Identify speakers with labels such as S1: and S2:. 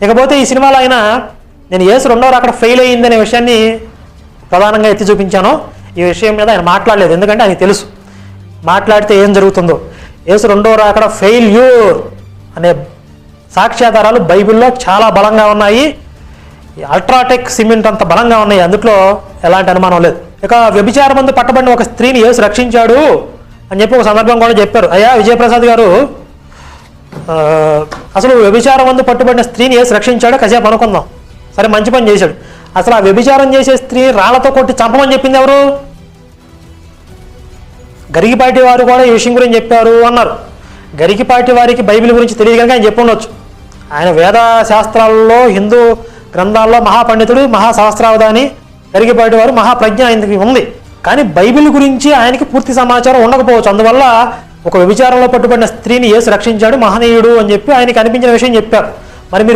S1: ఇకపోతే ఈ సినిమాలో ఆయన నేను యేసు రెండవ రాకడ ఫెయిల్ అయ్యిందనే విషయాన్ని ప్రధానంగా ఎత్తి చూపించాను. ఈ విషయం మీద ఆయన మాట్లాడలేదు, ఎందుకంటే ఆయనకు తెలుసు మాట్లాడితే ఏం జరుగుతుందో. యేసు రెండవ రాకడ ఫెయిల్యూర్ అనే సాక్ష్యాధారాలు బైబిల్లో చాలా బలంగా ఉన్నాయి. అల్ట్రాటెక్ సిమెంట్ అంత బలంగా ఉన్నాయి, అందులో ఎలాంటి అనుమానం లేదు. ఇక వ్యభిచారం మందు పట్టబడిన ఒక స్త్రీని యేసు రక్షించాడు అని చెప్పి ఒక సందర్భం కూడా చెప్పారు. అయ్యా విజయప్రసాద్ గారు, అసలు వ్యభిచారం మందు పట్టుబడిన స్త్రీని యేసు రక్షించాడు కాసేపు అనుకుందాం. సరే, మంచి పని చేశాడు. అసలు ఆ వ్యభిచారం చేసే స్త్రీ రాళ్లతో కొట్టి చంపమని చెప్పింది ఎవరు? గరికిపాటి వారు కూడా ఈ విషయం గురించి చెప్పారు అన్నారు. గరికిపాటి వారికి బైబిల్ గురించి తెలియదు కనుక ఆయన చెప్పి ఉండొచ్చు. ఆయన వేద శాస్త్రాల్లో హిందూ గ్రంథాల్లో మహాపండితుడు, మహాశాస్త్రావధాని. గరికిపాటి వారు మహాప్రజ్ఞ ఆయనకి ఉంది, కానీ బైబిల్ గురించి ఆయనకి పూర్తి సమాచారం ఉండకపోవచ్చు. అందువల్ల ఒక వ్యభిచారంలో పట్టుబడిన స్త్రీని యేసు రక్షించాడు, మహనీయుడు అని చెప్పి ఆయనకి అనిపించిన విషయం చెప్పారు. మరి మీరు